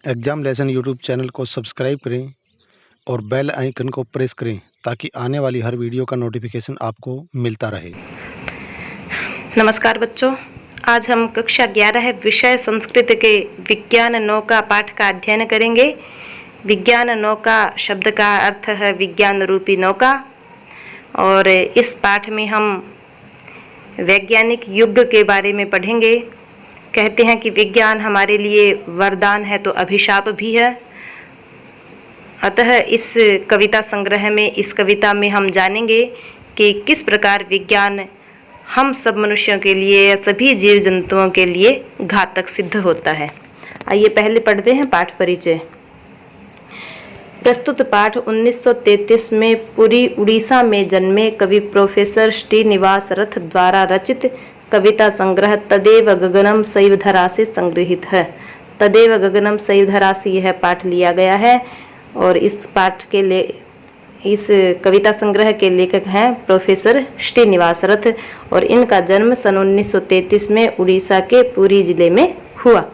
Exam lesson YouTube channel को subscribe करें और बेल आइकन को प्रेस करें ताकि आने वाली हर वीडियो का नोटिफिकेशन आपको मिलता रहे। नमस्कार बच्चों, आज हम कक्षा 11 विषय संस्कृत के विज्ञान नौका पाठ का अध्ययन करेंगे। विज्ञान नौका शब्द का अर्थ है विज्ञान रूपी नौका और इस पाठ में हम वैज्ञानिक युग के बारे में पढ़ेंगे। कहते हैं कि विज्ञान हमारे लिए वरदान है तो अभिशाप भी है। अतः इस कविता संग्रह में, इस कविता में हम जानेंगे कि किस प्रकार विज्ञान हम सब मनुष्यों के लिए या सभी जीव जंतुओं के लिए घातक सिद्ध होता है। आइए पहले पढ़ते हैं पाठ परिचय। प्रस्तुत पाठ 1933 में पुरी उड़ीसा में जन्मे कवि प्रोफेसर श्रीनिवास रथ द्वारा रचित कविता संग्रह तदेव गगनम शैवधरा से संग्रहित है। तदेव गगनम शैवधरा से यह पाठ लिया गया है और इस कविता संग्रह के लेखक हैं प्रोफेसर श्रीनिवास रथ और इनका जन्म सन 1933 में उड़ीसा के पुरी जिले में हुआ।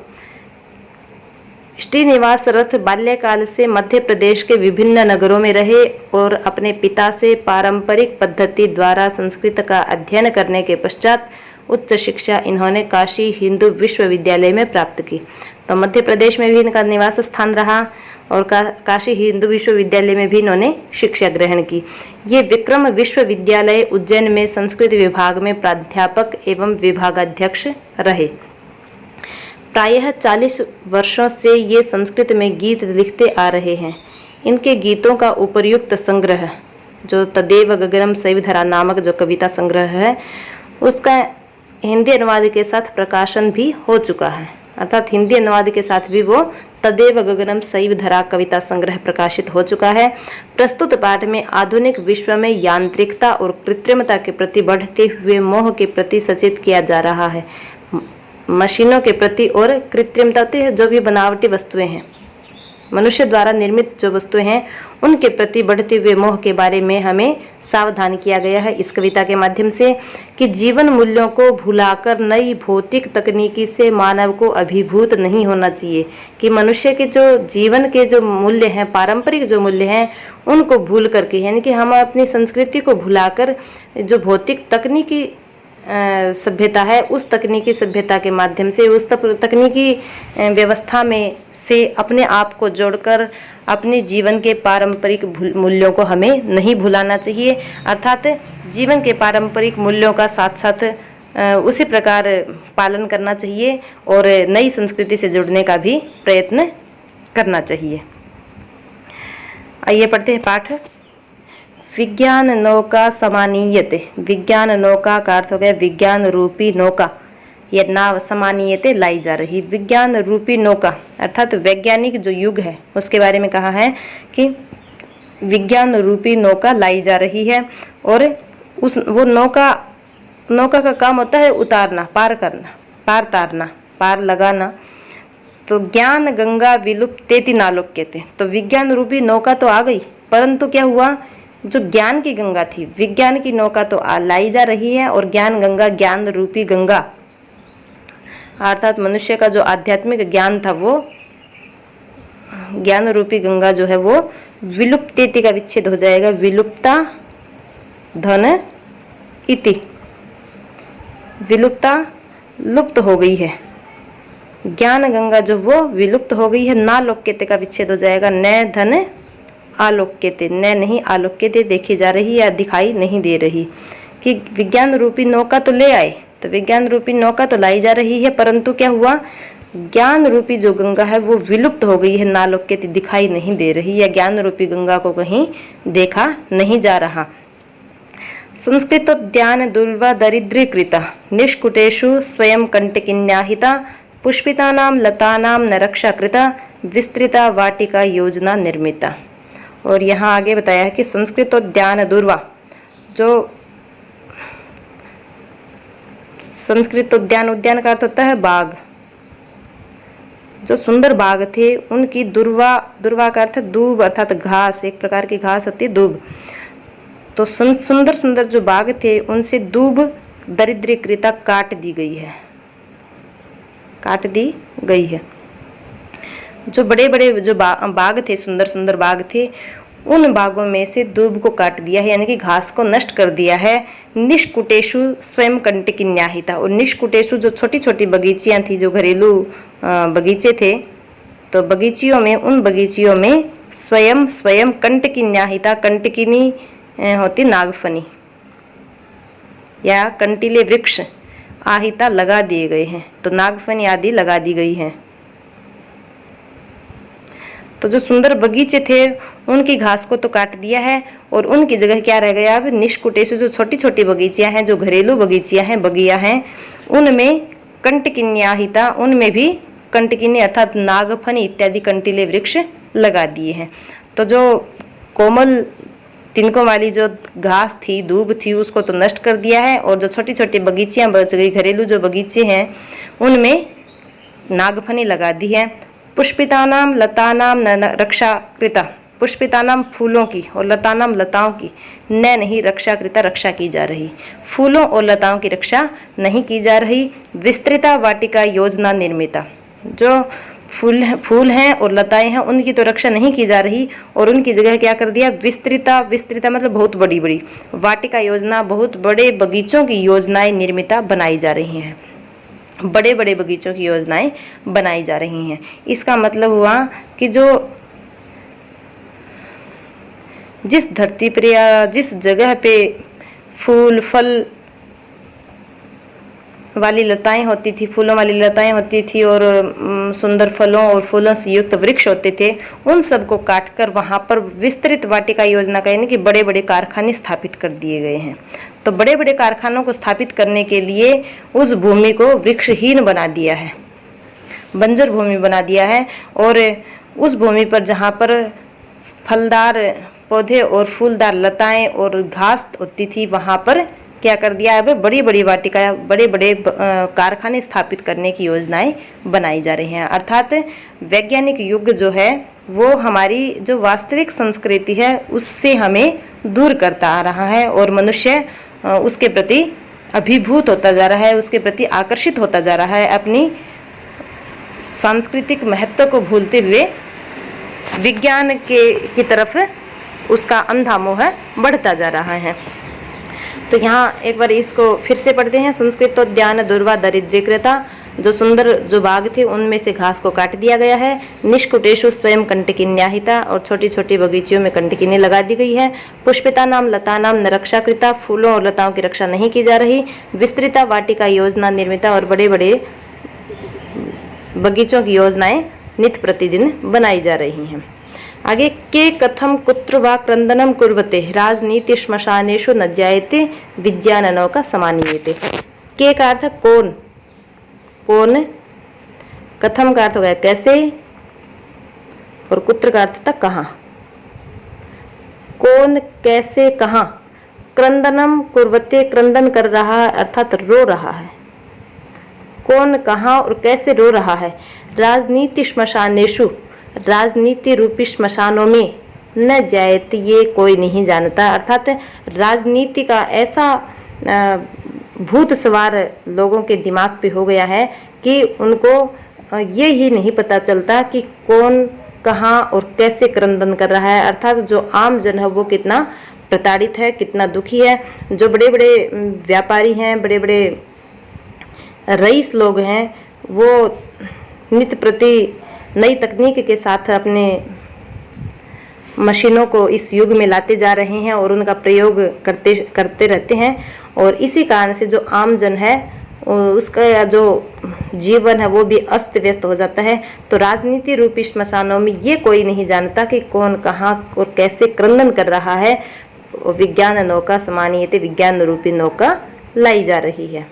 श्रीनिवास रथ बाल्यकाल से मध्य प्रदेश के विभिन्न नगरों में रहे और अपने पिता से पारंपरिक पद्धति द्वारा संस्कृत का अध्ययन करने के पश्चात उच्च शिक्षा इन्होंने काशी हिंदू विश्वविद्यालय में प्राप्त की। तो मध्य प्रदेश में भी इनका निवास स्थान रहा और काशी हिंदू विश्वविद्यालय में भी इन्होंने शिक्षा ग्रहण की। ये विक्रम विश्वविद्यालय उज्जैन में संस्कृत विभाग में प्राध्यापक एवं विभागाध्यक्ष रहे। प्रायः 40 वर्षों से ये संस्कृत में गीत लिखते आ रहे हैं। इनके गीतों का उपर्युक्त संग्रह जो तदेव गगनम शैवधरा नामक जो कविता संग्रह है उसका हिंदी अनुवाद के साथ प्रकाशन भी हो चुका है, अर्थात हिंदी अनुवाद के साथ भी वो तदेव गगनम शैवधरा कविता संग्रह प्रकाशित हो चुका है। प्रस्तुत पाठ में आधुनिक विश्व में यांत्रिकता और कृत्रिमता के प्रति बढ़ते हुए मोह के प्रति सचेत किया जा रहा है। मशीनों के प्रति और कृत्रिमता जो भी बनावटी वस्तुएं हैं, मनुष्य द्वारा निर्मित जो वस्तुएं हैं उनके प्रति बढ़ते हुए मोह के बारे में हमें सावधान किया गया है इस कविता के माध्यम से कि जीवन मूल्यों को भुलाकर नई भौतिक तकनीकी से मानव को अभिभूत नहीं होना चाहिए। कि मनुष्य के जो जीवन के जो मूल्य हैं, पारंपरिक जो मूल्य हैं, उनको भूल करके, यानी कि हम अपनी संस्कृति को भुलाकर जो भौतिक तकनीकी सभ्यता है उस तकनीकी सभ्यता के माध्यम से, उस तकनीकी व्यवस्था में से अपने आप को जोड़कर अपने जीवन के पारंपरिक मूल्यों को हमें नहीं भुलाना चाहिए। अर्थात जीवन के पारंपरिक मूल्यों का साथ साथ उसी प्रकार पालन करना चाहिए और नई संस्कृति से जुड़ने का भी प्रयत्न करना चाहिए। आइए पढ़ते हैं पाठ। विज्ञान नौका समानीयते। विज्ञान नौका का अर्थ हो गया विज्ञान रूपी नौका। यह नाव समानीयते लाई जा रही। विज्ञान रूपी नौका अर्थात वैज्ञानिक जो युग है उसके बारे में कहा है कि विज्ञान रूपी नौका लाई जा रही है और वो नौका का काम होता है उतारना, पार करना, पार तारना, पार लगाना। तो ज्ञान गंगा विलुप्तेति नालोक्यते। तो विज्ञान रूपी नौका तो आ गई, परंतु क्या हुआ, जो ज्ञान की गंगा थी, विज्ञान की नौका तो लाई जा रही है और ज्ञान गंगा, ज्ञान रूपी गंगा अर्थात मनुष्य का जो आध्यात्मिक ज्ञान था वो ज्ञान रूपी गंगा जो है वो विलुप्तेति का विच्छेद हो जाएगा। विलुप्ता धन इति, विलुप्ता लुप्त हो गई है। ज्ञान गंगा जो वो विलुप्त हो गई है। ना लोक्यते का विच्छेद हो जाएगा। न धन आलोक्यते, न नहीं आलोक्यते देखी जा रही या दिखाई नहीं दे रही। कि विज्ञान रूपी नौका तो ले आए, तो विज्ञान रूपी नौका तो लाई जा रही है, परंतु क्या हुआ, ज्ञान रूपी जो गंगा है वो विलुप्त हो गई है। नालोक्यते दिखाई नहीं दे रही या ज्ञान रूपी गंगा को कहीं देखा नहीं जा रहा। संस्कृतोद्यान दुर्वा दरिद्रीकृता निष्कुटेषु स्वयं कंटकिन्याहिता पुष्पितानां लतानां न रक्षा कृता विस्तृता वाटिका योजना निर्मिता। और यहाँ आगे बताया है कि संस्कृतोद्यान दुर्वा, जो संस्कृतोद्यान, उद्यान का अर्थ होता है बाग, जो सुंदर बाग थे उनकी दुर्वा का अर्थ दूब अर्थात घास, एक प्रकार की घास होती है दूब। तो सुंदर सुंदर जो बाग थे उनसे दूब दरिद्रीकृता काट दी गई है। जो बड़े बड़े जो बाग थे, सुंदर सुंदर बाग थे, उन बागों में से दूब को काट दिया है, यानी कि घास को नष्ट कर दिया है। निष्कुटेशु स्वयं कंटकिन्याहिता, और निष्कुटेशु जो छोटी छोटी बगीचियाँ थी, जो घरेलू बगीचे थे, तो बगीचियों में, उन बगीचियों में स्वयं स्वयं कंटकिन्याहिता, कंटकिनी होती नागफनी या कंटीले वृक्ष आहिता लगा दिए गए हैं, तो नागफनी आदि लगा दी गई है। तो जो सुंदर बगीचे थे उनकी घास को तो काट दिया है, और उनकी जगह क्या रह गया अब? निष्कुटेशु, जो छोटी छोटी बगीचियां हैं, जो घरेलू बगीचियां हैं, बगिया हैं, उनमें कंटकिन्याहिता, उनमें भी कंटकिनी अर्थात नागफनी इत्यादि कंटीले वृक्ष लगा दिए हैं। तो जो कोमल तिनकों वाली जो घास थी, दूब थी, उसको तो नष्ट कर दिया है, और जो छोटी छोटी बगीचियां बच गई, घरेलू जो बगीचे हैं, उनमें नागफनी लगा दी है। पुष्पितानाम लतानाम न रक्षा कृता, पुष्पितानाम फूलों की और लतानाम लताओं की न नहीं रक्षा कृता, रक्षा की जा रही, फूलों और लताओं की रक्षा नहीं की जा रही। विस्तृता वाटिका योजना निर्मिता, जो फूल हैं और लताएं हैं, उनकी तो रक्षा नहीं की जा रही, और उनकी जगह क्या कर दिया? विस्तृता, विस्तृता मतलब बहुत बड़ी बड़ी, वाटिका योजना, बहुत बड़े बगीचों की योजनाएं निर्मिता बनाई जा रही हैं, बड़े बड़े बगीचों की योजनाएं बनाई जा रही हैं। इसका मतलब हुआ कि जो जिस धरती पर या जिस जगह पे फूल फल वाली लताएं होती थी, फूलों वाली लताएं होती थी, और सुंदर फलों और फूलों से युक्त वृक्ष होते थे, उन सबको काटकर वहां पर विस्तृत वाटिका योजना का, यानी कि बड़े बड़े कारखाने स्थापित कर दिए गए हैं। तो बड़े बड़े कारखानों को स्थापित करने के लिए उस भूमि को वृक्षहीन बना दिया है, बंजर भूमि बना दिया है, और उस भूमि पर जहाँ पर फलदार पौधे और फूलदार लताएं और घास होती थी, वहाँ पर क्या कर दिया? अब बड़ी बड़ी वाटिका, बड़े बड़े कारखाने स्थापित करने की योजनाएं बनाई जा रही हैं। अर्थात वैज्ञानिक युग जो है वो हमारी जो वास्तविक संस्कृति है उससे हमें दूर करता आ रहा है, और मनुष्य उसके प्रति अभिभूत होता जा रहा है, उसके प्रति आकर्षित होता जा रहा है, अपनी सांस्कृतिक महत्व को भूलते हुए विज्ञान की तरफ उसका अंधा मोह बढ़ता जा रहा है। तो यहाँ एक बार इसको फिर से पढ़ते हैं। संस्कृतोद्यान दुर्वा दरिद्रीकृता, जो सुंदर जो बाग थे उनमें से घास को काट दिया गया है। निष्कुटेशु स्वयं कंटकिन्याहिता, और छोटी छोटी बगीचियों में कंटकिनी लगा दी गई है। पुष्पिता नाम लता नाम न रक्षा कृता, फूलों और लताओं की रक्षा नहीं की जा रही। विस्तृता वाटिका योजना निर्मिता, और बड़े बड़े बगीचों की योजनाएं नित्य प्रतिदिन बनाई जा रही हैं। आगे, के कथम कुत्र वा क्रंदनम कुर्वते राजनीति श्मशानेषु न जायते विज्ञाननों का समानीयते। के का अर्थ कौन, कौन, कथम का अर्थ हो गया कैसे, और कुत्र का अर्थ था कहाँ। कौन, कैसे, कहाँ। क्रंदनम कुर्वते, क्रंदन कर रहा है अर्थात रो रहा है। कौन, कहाँ और कैसे रो रहा है। राजनीति श्मशानेषु, राजनीति रूपी श्मशानों में न जायत, ये कोई नहीं जानता, अर्थात राजनीति का ऐसा भूत सवार लोगों के दिमाग पे हो गया है कि उनको ये ही नहीं पता चलता कि कौन, कहाँ और कैसे क्रंदन कर रहा है। अर्थात जो आम जन है वो कितना प्रताड़ित है, कितना दुखी है। जो बड़े बड़े व्यापारी हैं, बड़े बड़े रईस लोग हैं, वो नित्य प्रति नई तकनीक के साथ अपने मशीनों को इस युग में लाते जा रहे हैं और उनका प्रयोग करते रहते हैं, और इसी कारण से जो आम जन है उसका जो जीवन है वो भी अस्त व्यस्त हो जाता है। तो राजनीति रूपी श्मशानों में ये कोई नहीं जानता कि कौन, कहाँ और कैसे क्रंदन कर रहा है। विज्ञान नौका समानीयते, विज्ञान रूपी नौका लाई जा रही है।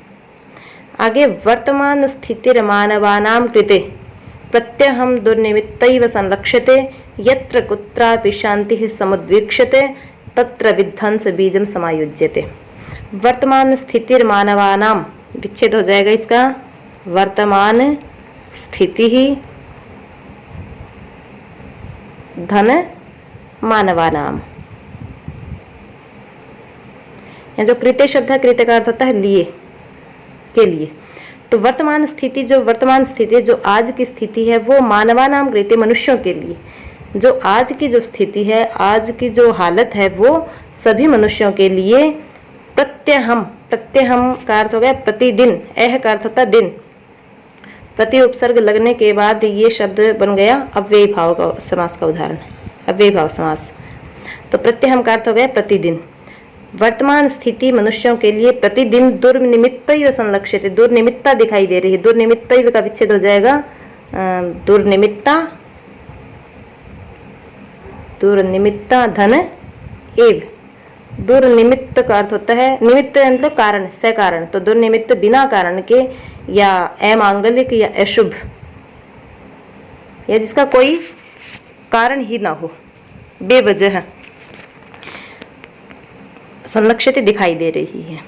आगे, वर्तमान स्थितिर मानवानां कृते प्रत्यहम दुर्निमित्तैव संलक्ष्यते, यत्र कुत्रापि शांतिः समुद्वीक्ष्यते तत्र विध्वंस बीजम समायुज्यते। वर्तमान स्थितिर मानवानां, विच्छेद हो जाएगा इसका, वर्तमान स्थिति ही धन मानवानां। यहाँ जो कृते शब्द है, कृते का अर्थ होता है लिए, के लिए। तो वर्तमान स्थिति जो आज की स्थिति है वो मानवानाम कृते मनुष्यों के लिए, जो आज की जो स्थिति है, आज की जो हालत है वो सभी मनुष्यों के लिए प्रत्यहम का अर्थ हो गया प्रतिदिन, एह का अर्थ होता है दिन, प्रति उपसर्ग लगने के बाद ये शब्द बन गया अव्ययी भाव का समास का उदाहरण, अव्ययी भाव समास। तो प्रत्यहम का अर्थ हो गया प्रतिदिन। वर्तमान स्थिति मनुष्यों के लिए प्रतिदिन दुर्निमित्तैव संलक्ष्यते, दुर्निमित्ता दिखाई दे रही है। दुर्निमित्तैव का विच्छेद हो जाएगा दुर्निमित्ता धन एव। दुर्निमित्त का अर्थ होता है, निमित्त मतलब कारण, से कारण, तो दुर्निमित्त बिना कारण के या अमांगलिक या अशुभ या जिसका कोई कारण ही ना हो, बेवजह संलक्षित दिखाई दे रही है।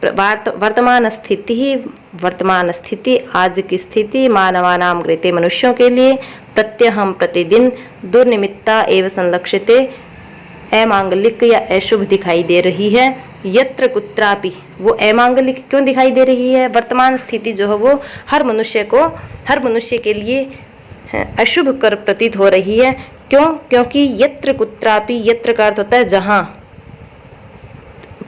वर्तमान स्थिति आज की स्थिति मानवानाम कृते मनुष्यों के लिए प्रत्यहम प्रतिदिन दुर्निमित्ता एवं संलक्षिते अमांगलिक या अशुभ दिखाई दे रही है। यत्र कुत्रापि, वो अमांगलिक क्यों दिखाई दे रही है? वर्तमान स्थिति जो है वो हर मनुष्य के लिए अशुभ कर प्रतीत हो रही है। क्यों? क्योंकि यत्र कुत्रापि, यत्र का अर्थ होता है जहाँ,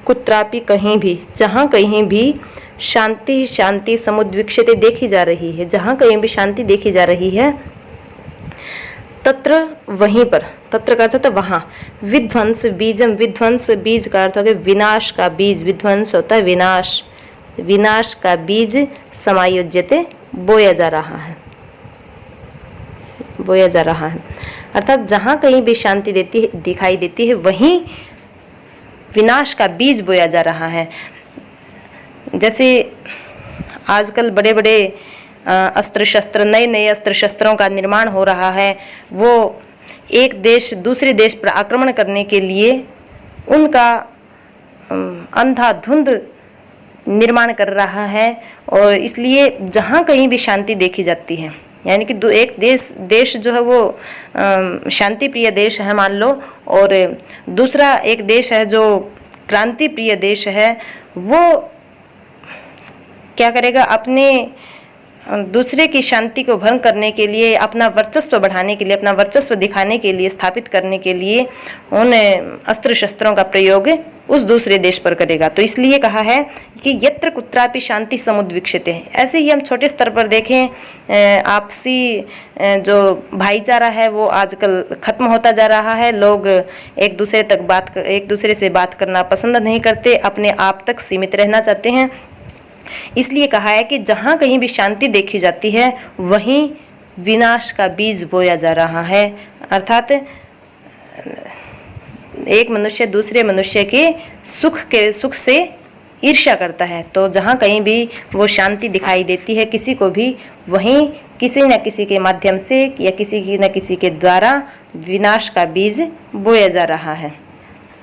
कुत्रापि कहीं भी, जहाँ कहीं भी शांति समुद्विक्षते देखी जा रही है, जहाँ कहीं भी शांति देखी जा रही है, तत्र वहीं पर, तत्र का अर्थ होता है वहाँ, विध्वंस बीजम, विध्वंस बीज का अर्थ हो गया विनाश का बीज, विध्वंस होता है विनाश, विनाश का बीज समायोज्यते बोया जा रहा है, बोया जा रहा है। अर्थात जहाँ कहीं भी शांति दिखाई देती है वहीं विनाश का बीज बोया जा रहा है। जैसे आजकल बड़े बड़े अस्त्र शस्त्र, नए अस्त्र शस्त्रों का निर्माण हो रहा है, वो एक देश दूसरे देश पर आक्रमण करने के लिए उनका अंधाधुंध निर्माण कर रहा है, और इसलिए जहाँ कहीं भी शांति देखी जाती है, यानी कि एक देश जो है वो शांति प्रिय देश है मान लो, और दूसरा एक देश है जो क्रांति प्रिय देश है, वो क्या करेगा? अपने दूसरे की शांति को भंग करने के लिए, अपना वर्चस्व बढ़ाने के लिए, अपना वर्चस्व दिखाने के लिए, स्थापित करने के लिए उन अस्त्र शस्त्रों का प्रयोग उस दूसरे देश पर करेगा। तो इसलिए कहा है कि यत्र कुत्रापि शांति समुद्विक्षते है। ऐसे ही हम छोटे स्तर पर देखें, आपसी जो भाईचारा है वो आजकल खत्म होता जा रहा है। लोग एक दूसरे से बात करना पसंद नहीं करते, अपने आप तक सीमित रहना चाहते हैं। इसलिए कहा है कि जहाँ कहीं भी शांति देखी जाती है वहीं विनाश का बीज बोया जा रहा है। अर्थात एक मनुष्य दूसरे मनुष्य के सुख से ईर्ष्या करता है, तो जहाँ कहीं भी वो शांति दिखाई देती है किसी को भी, वहीं किसी न किसी के माध्यम से या किसी न किसी के द्वारा विनाश का बीज बोया जा रहा है।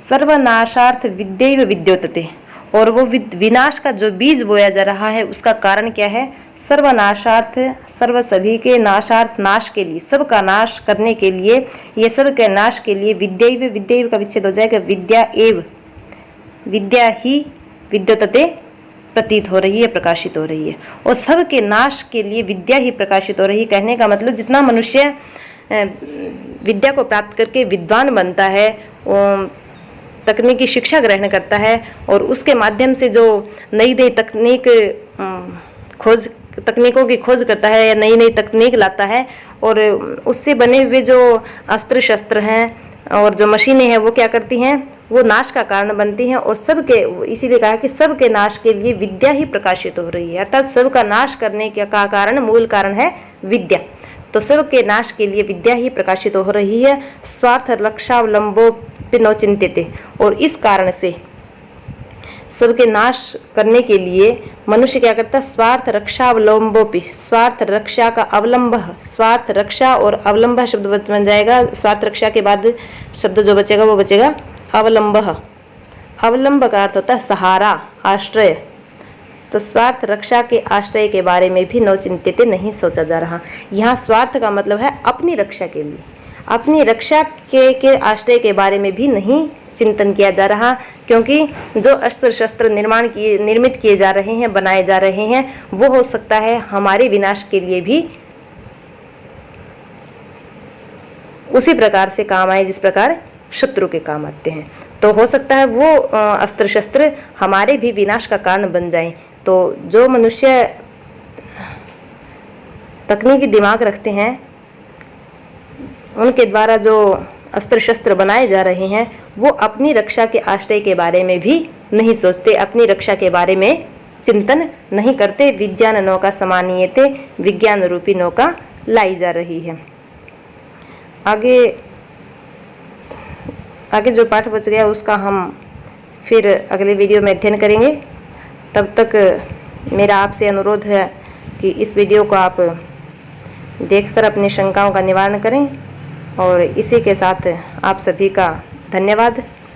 सर्वनाशार्थ विद्यैव विद्योतते, और वो विनाश का जो बीज बोया जा रहा है उसका कारण क्या है? सर्वनाशार्थ, सर्व सभी के, नाशार्थ नाश के लिए, सबका नाश करने के लिए, ये सब के नाश के लिए, विद्यैव का विच्छेद हो जाएगा विद्या एव, विद्या ही विद्योतते प्रतीत हो रही है, प्रकाशित हो रही है, और सब के नाश के लिए विद्या ही प्रकाशित हो रही है। कहने का मतलब जितना मनुष्य विद्या को प्राप्त करके विद्वान बनता है, तकनीकी शिक्षा ग्रहण करता है, और उसके माध्यम से जो नई तकनीकों की खोज करता है या नई तकनीक लाता है, और उससे बने हुए जो अस्त्र शस्त्र हैं और जो मशीनें हैं वो क्या करती हैं? वो नाश का कारण बनती हैं। और सबके, इसीलिए कहा कि सबके नाश के लिए विद्या ही प्रकाशित हो रही है, अर्थात सबका नाश करने का कारण, मूल कारण है विद्या। तो सबके नाश के लिए विद्या ही प्रकाशित हो रही है। स्वार्थ रक्षावलंबो नौचिंत्यते, और इस कारण से सबके नाश करने के लिए मनुष्य क्या करता है? स्वार्थ रक्षा अवलंबोपि, स्वार्थ रक्षा का अवलंब, स्वार्थ रक्षा और अवलंब शब्द बन जाएगा। स्वार्थ रक्षा के बाद शब्द जो बचेगा वो बचेगा अवलंब। अवलंब का अर्थ होता है सहारा, आश्रय। तो स्वार्थ रक्षा के आश्रय के बारे में भी नौचिंत्यते, नहीं सोचा जा रहा। यहाँ स्वार्थ का मतलब है अपनी रक्षा के लिए, अपनी रक्षा के आश्रय के बारे में भी नहीं चिंतन किया जा रहा, क्योंकि जो अस्त्र शस्त्र निर्मित किए जा रहे हैं, बनाए जा रहे हैं, वो हो सकता है हमारे विनाश के लिए भी उसी प्रकार से काम आए जिस प्रकार शत्रु के काम आते हैं। तो हो सकता है वो अस्त्र शस्त्र हमारे भी विनाश का कारण बन जाएं। तो जो मनुष्य तकनीकी दिमाग रखते हैं, उनके द्वारा जो अस्त्र शस्त्र बनाए जा रहे हैं, वो अपनी रक्षा के आश्रय के बारे में भी नहीं सोचते, अपनी रक्षा के बारे में चिंतन नहीं करते। विज्ञान नौका समानीयते, विज्ञान रूपी नौका लाई जा रही है। आगे जो पाठ बच गया उसका हम फिर अगले वीडियो में अध्ययन करेंगे। तब तक मेरा आपसे अनुरोध है कि इस वीडियो को आप देखकर अपनी शंकाओं का निवारण करें। और इसी के साथ आप सभी का धन्यवाद।